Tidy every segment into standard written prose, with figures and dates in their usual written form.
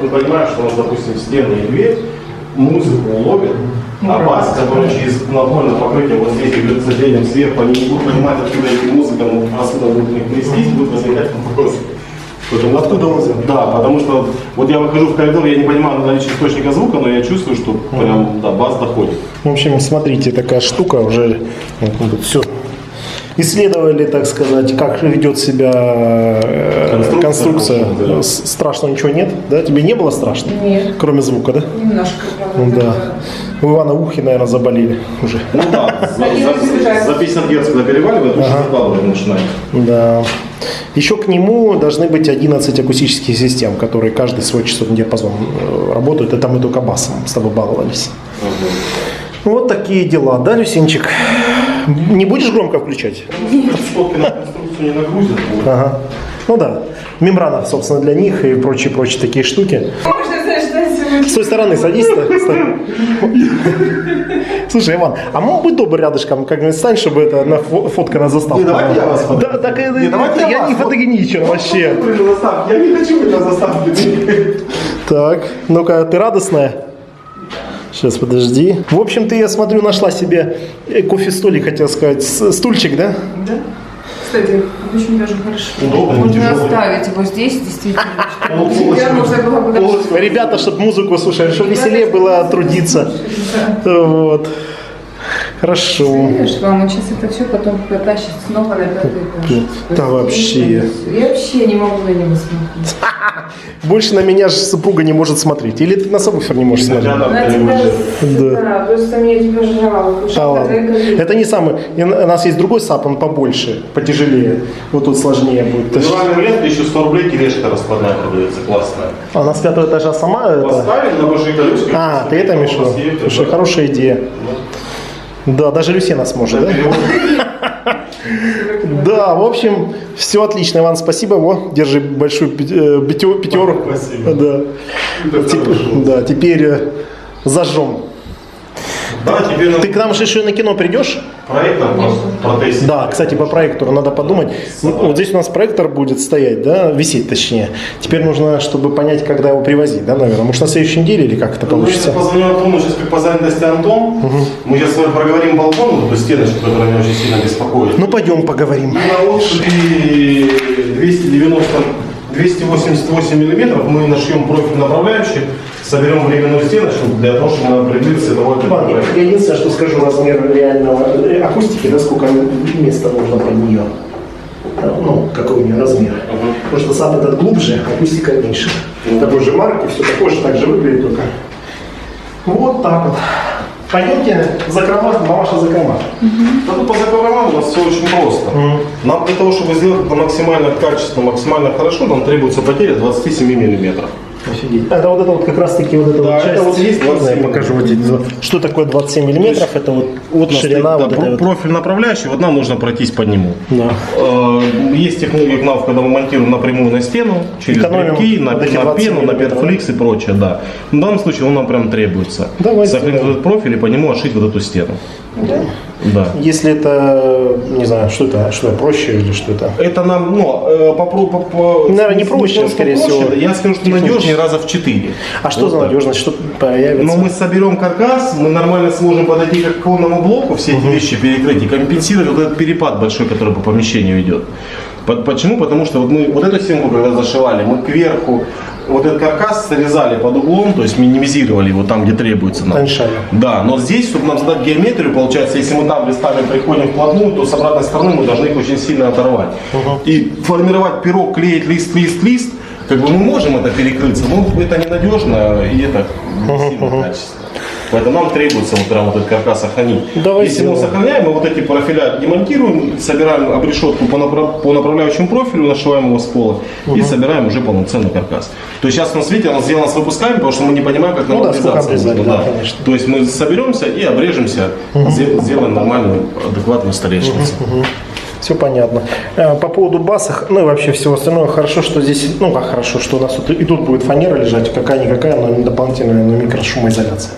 мы понимаем, что у нас, допустим, стены и дверь музыку ловит, а бас, который через напольное покрытие вот здесь идет с зрением сверху, они не будут понимать, откуда эти музыка, но отсюда будет у них трястись, будет возникать вопрос. Откуда он взял? Да, потому что вот я выхожу в коридор, я не понимаю наличие источника звука, но я чувствую, что прям да, бас доходит. В общем, смотрите, такая штука уже вот, все. Исследовали, так сказать, как ведет себя конструкция. Страшного ничего нет, да? Тебе не было страшно? Нет. Кроме звука, да? Немножко, правда. Да. У Ивана ухи, наверное, заболели уже. Ну да, за 50 Гц когда переваливает, уже закладывать начинает. Да. Еще к нему должны быть 11 акустических систем, которые каждый свой частотный диапазон работают. Это мы только басом с тобой баловались. Вот такие дела, да, Люсинчик? Не будешь громко включать? Сколько на конструкцию не нагрузят. Ага. Ну да. Мембрана, собственно, для них и прочие такие штуки. С той стороны садись. Слушай, Иван, а мог быть добр рядышком как-нибудь стань, чтобы это на фотка на заставку? Не, давайте я вас Да, так я не фотогеничен вообще. Я не хочу быть на заставке. Так, ну-ка, ты радостная? Сейчас, подожди. В общем, ты, я смотрю, нашла себе кофе-столик, хотел сказать, стульчик, да? Да. Кстати, очень даже хорошо. Удобно, Можно тяжелый. оставить его здесь, действительно. Тебя можно было бы Ребята, чтобы музыку слушали, чтобы веселее было трудиться. Вот. Хорошо. Видишь, вам сейчас это все потом потащит снова на пятый этаж. Да вообще. Я вообще не могу на него смотреть. Больше на меня же супруга не может смотреть. Или ты на сабвуфер не можешь смотреть? На тебя, да, просто мне тебя жрало. А, ладно. Это не самый. У нас есть другой сап, он побольше, потяжелее. Вот тут сложнее будет. Визуальный вариант, еще 100 рублей тележка раскладная продается, классная. Она с 5-го этажа сама это... Поставили на большие колеса. А, ты это имеешь в виду? Слушай, хорошая идея. Да, даже Люсена сможет, да? Да, в общем, все отлично, Иван, спасибо. Во, держи большую пятерку. Спасибо. Да, теперь зажжем. Да, теперь Ты к нам же еще и на кино придешь? проектор протестить. Да, кстати, по проектору надо подумать. Вот здесь у нас проектор будет стоять, да, висеть точнее. Теперь нужно, чтобы понять, когда его привозить, да, наверное. Может, на следующей неделе или как это получится? Я позвоню Антону, сейчас как по занятости Антон. Мы сейчас с вами проговорим балкон, вот эту стеночку, которая меня очень сильно беспокоит. Ну, пойдем поговорим. И на отшибе 288 миллиметров мы нашьем профиль направляющий, соберем временную стеночку для того, чтобы она определить световой Иван, я единственное, что скажу, размер реального акустики, да, сколько места нужно под нее. Ну, какой у нее размер. Потому что сад этот глубже, акустика меньше. Такой же марки, все такое же, так же выглядит только. Вот так вот. Пойдемте закрома, мамаша закрома. Да тут по закромам у нас все очень просто. Нам для того, чтобы сделать это максимально качественно, максимально хорошо, нам требуется потеря 27 миллиметров. Офигеть. Это вот как раз таки вот эта Да, вот часть. это вот есть Можно я 27 покажу вот эти. Что такое 27 миллиметров? Это вот ширина. Да, Вот этой вот. профиль направляющий, вот нам нужно пройтись по нему. Да. Есть технология КНАВ, когда мы монтируем напрямую на стену, через Экономим брелки, на вот эти пену, 27 на миллиметров, петфликс и прочее, да. В данном случае он нам прям требуется. Давайте. Сохранить вот этот профиль и по нему отшить вот эту стену. Да. Если это, не знаю, что это проще или что это? Это нам, Наверное, не проще, скорее всего. Я скажу, что надежнее раза в 4. А что Вот за так. надежность? Что появится? Но мы соберем каркас, мы нормально сможем подойти к оконному блоку, все эти вещи перекрыть и компенсировать вот этот перепад большой, который по помещению идет. Почему? Потому что вот мы вот эту стенку, когда зашивали, мы кверху вот этот каркас срезали под углом, то есть минимизировали его там, где требуется нам. Тоньшали. Да, но здесь, чтобы нам задать геометрию, получается, если мы там листами приходим вплотную, то с обратной стороны мы должны их очень сильно оторвать. И формировать пирог, клеить лист, как бы мы можем это перекрыться, но это ненадежно и это не сильно качественно. Поэтому нам требуется вот прям вот этот каркас сохранить. Давай Если мы сделаем. сохраняем, мы вот эти профиля демонтируем, собираем обрешетку по направляющему профилю, нашиваем его с пола и собираем уже полноценный каркас. То есть сейчас у нас, видите, он сделан с выпусками, потому что мы не понимаем, как нам да, сколько обрезать, нужно, да, конечно. То есть мы соберемся и обрежемся, сделаем нормальную, адекватную столешницу. Все понятно. По поводу баса, ну и вообще всего остального, хорошо, что здесь, ну как хорошо, что у нас тут и тут будет фанера лежать, какая-никакая, но дополнительная, но микрошумоизоляция.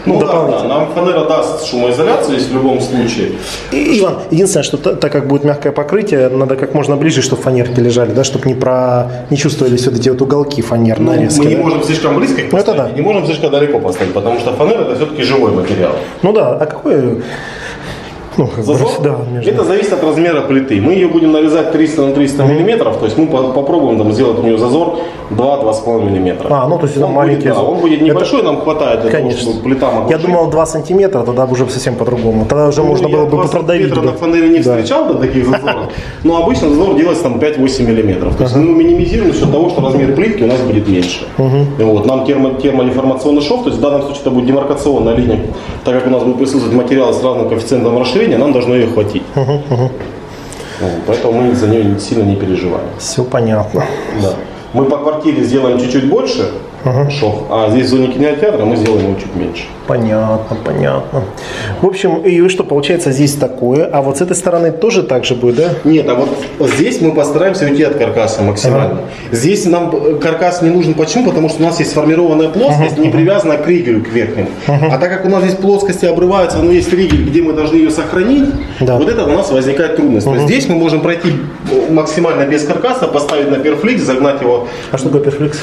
Ну да, нам фанера даст шумоизоляцию здесь в любом случае. Иван, единственное, что так как будет мягкое покрытие, надо как можно ближе, чтобы фанерки лежали, да, чтобы не чувствовались вот эти вот уголки фанерные нарезки. Мы не можем слишком близко их поставить, не можем слишком далеко поставить, потому что фанера это все-таки живой материал. Ну да, а какой... Ну, Зазор? Да, это зависит от размера плиты. Мы ее будем нарезать 300 на 300 миллиметров, то есть мы попробуем там сделать у нее зазор 2-2,5 миллиметра. Ну то есть он маленький. Да, он будет небольшой, нам хватает для того, чтобы плита могла... Я думал 2 сантиметра, тогда уже совсем по-другому. Тогда уже можно было бы продавить. Я на фанере не встречал до таких зазоров, но обычно зазор делается там 5-8 миллиметров. То есть мы минимизируем за счет того, что размер плитки у нас будет меньше. Вот, нам термодеформационный шов, то есть в данном случае это будет демаркационная линия, так как у нас будет присутствовать материал с разным коэффициентом расширения, нам должно ее хватить. Поэтому мы за нее сильно не переживаем. Все понятно. Да. Мы по квартире сделаем чуть-чуть больше шов, а здесь в зоне кинотеатра мы сделаем его чуть меньше. Понятно. В общем, и что получается здесь такое, а вот с этой стороны тоже так же будет, да? Нет, а вот здесь мы постараемся уйти от каркаса максимально. Здесь нам каркас не нужен. Почему? Потому что у нас есть сформированная плоскость, не привязанная к ригелю, к верхнему. А так как у нас здесь плоскости обрываются, но есть ригель, где мы должны ее сохранить, вот это у нас возникает трудность. То есть здесь мы можем пройти максимально без каркаса, поставить на перфликс, загнать его. А что такое перфликс?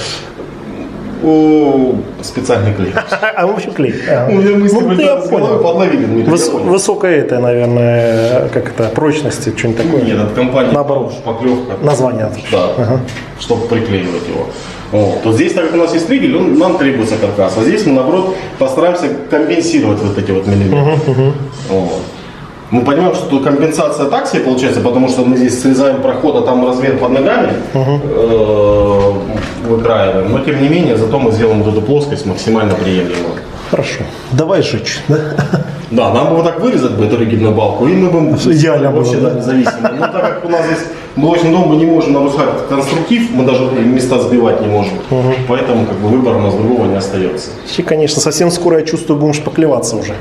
Специальный клей. В общем, клей. Я понял. Подловили. Высокая это, наверное, как это, прочности, что-нибудь такое. Нет, от компании наоборот. Шпаклевка. Название. Да, чтобы приклеивать его. Вот здесь, так как у нас есть ригель, нам требуется каркас. А здесь мы, наоборот, постараемся компенсировать вот эти вот миллиметры. Мы понимаем, что тут компенсация так себе получается, потому что мы здесь срезаем проход, а там размер под ногами выкраиваем. Но тем не менее, зато мы сделаем вот эту плоскость максимально приемлемой. Хорошо. Давай сжечь, да? Да, нам бы вот так вырезать бы эту ригельную балку, и мы бы идеально вообще было, да? независимы. Но так как у нас здесь блочный дом, мы не можем нарушать конструктив, мы даже места сбивать не можем. Поэтому как бы выбора у нас другого не остается. И, конечно, совсем скоро, я чувствую, будем шпаклеваться уже.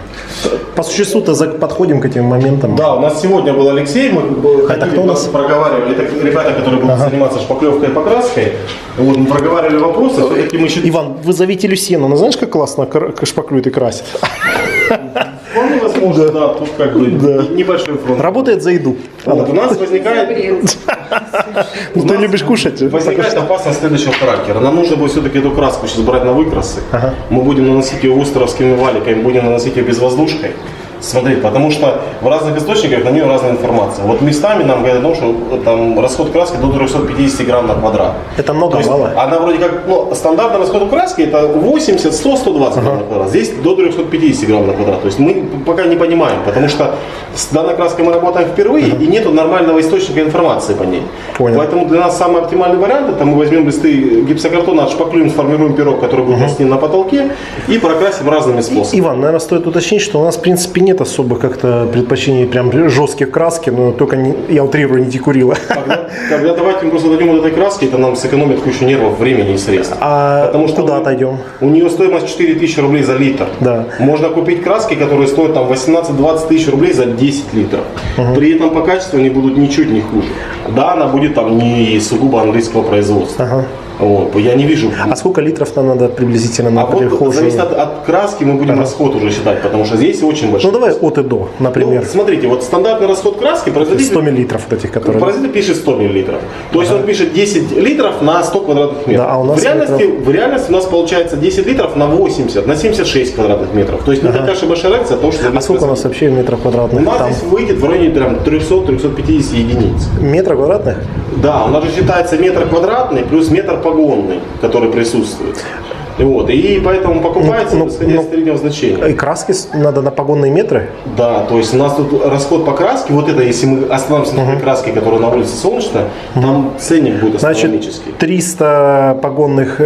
По существу-то подходим к этим моментам. Да, у нас сегодня был Алексей, мы кто у нас? проговаривали, это ребята, которые будут заниматься шпаклевкой и покраской. Вот, мы проговаривали вопросы, все-таки мы считаем... Иван, вызовите Люсьену, ну знаешь, как классно шпаклюет и красит? Вполне возможно, да, тут как бы небольшой фронт. Работает за еду. Вот, у нас возникает... Ты любишь кушать? Возникает опасность следующего характера. Нам нужно будет все-таки эту краску сейчас брать на выкрасы. Мы будем наносить ее вустеровскими валиками, будем наносить ее безвоздушкой. Смотрите, потому что в разных источниках на нее разная информация. Вот местами нам говорят о том, что там расход краски до 350 грамм на квадрат. Это много, мало? Она вроде как, стандартный расход краски это 80, 100, 120 грамм на квадрат. Здесь до 350 грамм на квадрат. То есть мы пока не понимаем, потому что с данной краской мы работаем впервые и нету нормального источника информации по ней. Понял. Поэтому для нас самый оптимальный вариант это мы возьмем листы гипсокартона, отшпаклюем, сформируем пирог, который будет наснен на потолке и прокрасим разными способами. Иван, наверное, стоит уточнить, что у нас в принципе нет особых как-то предпочтений прям жестких краски, но только я утрирую, не декурила. Когда давайте мы просто дойдем до этой краски, это нам сэкономит кучу нервов, времени и средств. Потому что куда отойдем? У нее стоимость 4000 рублей за литр. Да. Можно купить краски, которые стоят там 18-20 тысяч рублей за 10 литров. При этом по качеству они будут ничуть не хуже. Да, она будет там не сугубо английского производства. Вот, я не вижу. А сколько литров нам надо приблизительно на прихожую? Зависит от краски, мы будем расход уже считать, потому что здесь очень большой. Ну давай от и до, например. Смотрите, вот стандартный расход краски производитель... 100 миллилитров вот этих, которые... Производитель пишет 100 миллилитров. То есть он пишет 10 литров на 100 квадратных метров. Да, а у нас в реальности у нас получается 10 литров на 80, на 76 квадратных метров. То есть не такая большая разница, потому что... А сколько у нас вообще метров квадратных? У нас здесь выйдет в районе 300-350 единиц. Метра квадратных? Да, у нас же считается метр квадратный плюс метр погонный, который присутствует. Вот, и поэтому покупается, исходя из среднего значения. И краски надо на погонные метры? Да, то есть у нас тут расход по краске, вот это, если мы остановимся на той краске, которая на улице солнечная, там ценник будет астрономический. Значит, 300 погонных,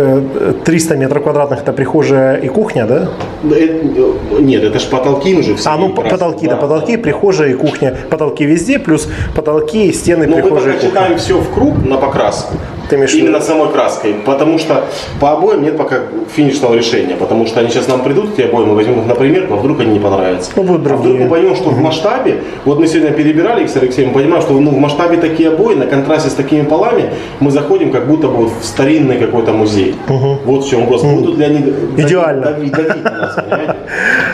300 метров квадратных это прихожая и кухня, да? Нет, это же потолки уже все. Потолки, да, потолки, прихожая и кухня. Потолки везде, плюс потолки, стены, прихожая и кухня. Мы пока читаем все в круг на покраску. Ты имеешь в виду? Именно самой краской. Потому что по обоям нет пока финишного решения. Потому что они сейчас нам придут, эти обои, мы возьмем их на примерку, а вдруг они не понравятся. Ну, будут а вдруг другие. мы поймем, что в масштабе, вот мы сегодня перебирали их с Алексеем, мы понимаем, что в масштабе такие обои, на контрасте с такими полами, мы заходим как будто бы вот в старинный какой-то музей. Вот в чем вопрос. Будут ли они Идеально. давить на нас, понимаете?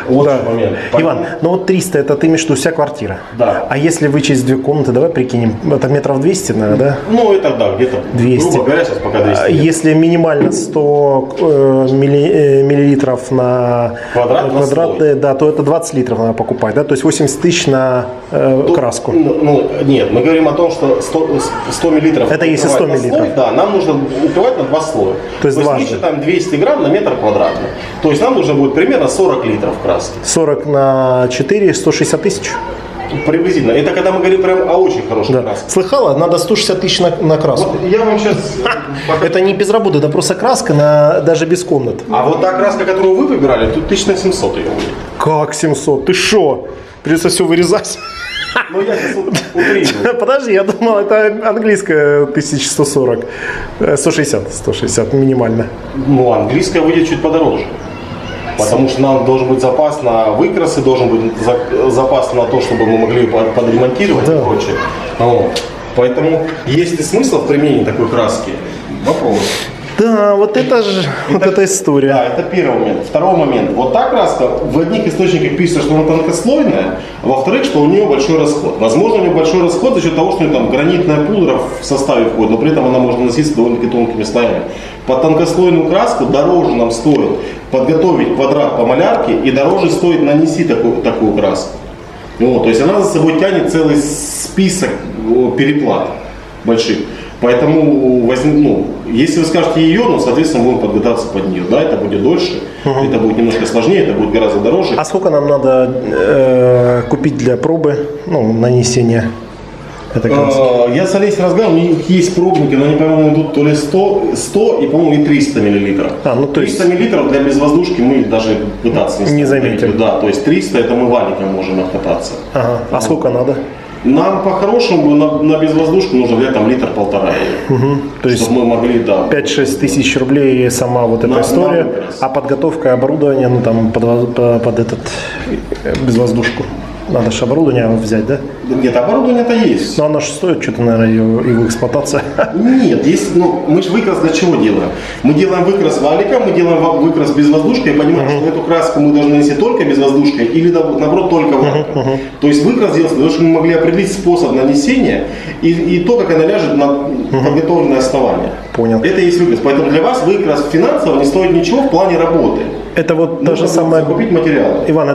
Вот Да. в чем момент. Иван, ну вот 300 это ты имеешь в виду вся квартира. Да. А если вычесть 2 комнаты, давай прикинем, это метров 200, наверное, да? Ну, это да, где-то, 200. грубо говоря, сейчас пока 200 нет. Если минимально 100 миллилитров на Квадрат на да, то это 20 литров надо покупать, да? То есть 80 тысяч на краску. Ну, нет, мы говорим о том, что 100 миллилитров. Это если 100 укрывать на слой, миллилитров. да, нам нужно укрывать на 2 слоя. То есть дважды. мы считаем 200 грамм на метр квадратный. То есть нам нужно будет примерно 40 литров краски. 40 на 4, 160 тысяч. Приблизительно. Это когда мы говорим прям о очень хорошей Да. краске. Слыхала? Надо 160 тысяч на краску. Вот я вам сейчас... Это не без работы, это просто краска даже без комнат. А вот та краска, которую вы выбирали, тут 1700 ее будет. Как 700? Ты шо? Придется все вырезать. Ну я сейчас утрирую. Подожди, я думал, это английская 1140. 160 минимально. Ну, английская выйдет чуть подороже. Потому что нам должен быть запас на выкрасы, должен быть запас на то, чтобы мы могли подремонтировать Да. и прочее. Вот. Поэтому есть ли смысл в применении такой краски? Вопрос. Да, вот это же, вот эта история. Да, это первый момент. Второй момент. Вот та краска, в одних источниках пишется, что она тонкослойная, а во-вторых, что у нее большой расход. Возможно, у нее большой расход за счет того, что у нее там гранитная пудра в составе входит, но при этом она может наноситься довольно-таки тонкими слоями. Под тонкослойную краску дороже нам стоит подготовить квадрат по малярке и дороже стоит нанести такую краску. Вот, то есть она за собой тянет целый список переплат больших. Поэтому, если вы скажете ее, ну, соответственно, будем подготовиться под нее. Да, это будет дольше, это будет немножко сложнее, это будет гораздо дороже. А сколько нам надо купить для пробы, нанесения этой краски? Я с Олесей разговаривал, у них есть пробники, но они, по-моему, идут то ли 100 и, по-моему, и 300 миллилитров. Ну, то есть 300 миллилитров для безвоздушки мы даже пытаться не заметим. Да, то есть 300 это мы валиком можем откататься. Ага. А сколько надо? Нам по-хорошему на безвоздушку нужно взять там литр-полтора. То есть чтобы мы могли, да. 5-6 тысяч рублей сама вот эта история, выкрас. а подготовка оборудования, под этот безвоздушку. Надо же оборудование взять, да? Нет, оборудование-то есть. Но оно же стоит что-то, наверное, его эксплуатация. Нет, есть, мы же выкрас для чего делаем? Мы делаем выкрас валиком, мы делаем выкрас безвоздушкой, и понимаем, что эту краску мы должны нанести только безвоздушкой или, наоборот, только валиком. То есть выкрас делается для того, чтобы мы могли определить способ нанесения и то, как она ляжет на подготовленное основание. Понял. Это и есть выкрас. Поэтому для вас выкрас финансово не стоит ничего в плане работы. Это вот та Нужно же самая... закупить материалы. Иван,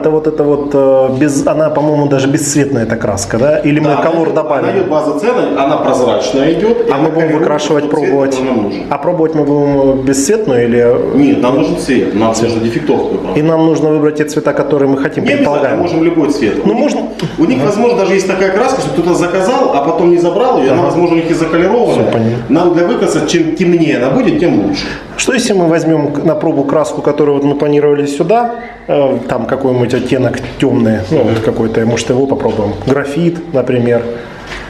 она, по-моему, даже бесцветная эта краска, да? Или мы колор Она добавим? идет база цены, она прозрачная идет. А мы будем выкрашивать, пробовать. А пробовать мы будем бесцветную или... Нет, нам нужен цвет, нам нужно дефектовку. И нам нужно выбрать те цвета, которые мы хотим, Не обязательно, предполагаем. можем любой цвет. Ну, можно... У них, возможно, даже есть такая краска, что кто-то заказал, а потом не забрал ее, она, возможно, у них и заколерованная. Всё, понятно. Нам для выкраса, чем темнее она будет, тем лучше. Что если мы возьмем на пробу краску, которую вот мы планировали сюда, там какой-нибудь оттенок темный, вот какой-то, может его попробуем, графит, например.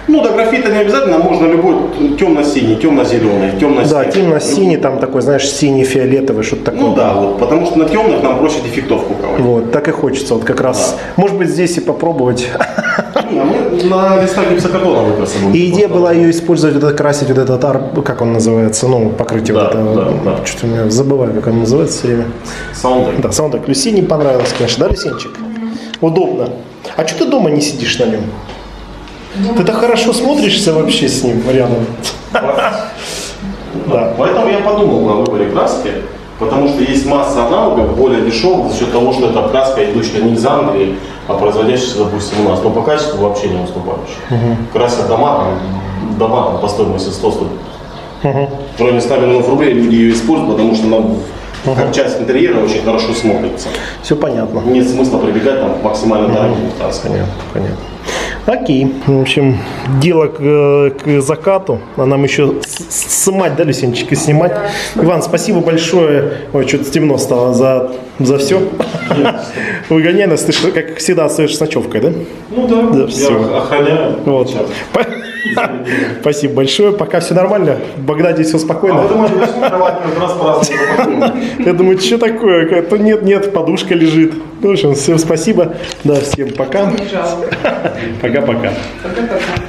Ну, до графита не обязательно, можно любой темно-синий, темно-зеленый, темно-синий. Да, темно-синий, там такой, знаешь, синий-фиолетовый, что-то такое. Ну да, вот, потому что на темных нам проще дефектовку ковать. Вот, так и хочется, вот как раз, может быть, здесь и попробовать. Не, а мы на листах гипсокартона выкраса будем. И идея была ее использовать, вот это, красить вот этот, как он называется, покрытие Да, вот это, да. что-то я забываю, как он называется все время. Саундтрек. Да, саундтрек. Люсине понравилось, конечно, да, Люсинчик? Удобно. А что ты дома не сидишь на нем? Ты так хорошо смотришься вообще с ним рядом. Да. Поэтому я подумал о выборе краски, потому что есть масса аналогов, более дешевых, за счет того, что эта краска, идущая не из Англии, а производящаяся, допустим, у нас, но по качеству вообще не уступающая. Красят дома там по стоимости 100-100. В районе 100 миллионов рублей люди ее используют, потому что она как часть интерьера очень хорошо смотрится. Все понятно. Нет смысла прибегать там к максимально дорогим краскам. Понятно. Окей. В общем, дело к закату. А нам еще снимать, да, Люсинчик, и снимать. Иван, спасибо большое. Ой, что-то темно стало за все. Выгоняй нас, ты, как всегда, остаешься с ночевкой, да? Ну да, Да, я всё. охраняю. Вот. Сейчас. Спасибо большое. Пока все нормально. В Багдаде все А спокойно. вы думаете, почему кровать каждый раз по-разному? Я думаю, что такое? То нет, подушка лежит. Ну, в общем, всем спасибо. Да, всем пока. Не жалко. Пока-пока. Пока-пока.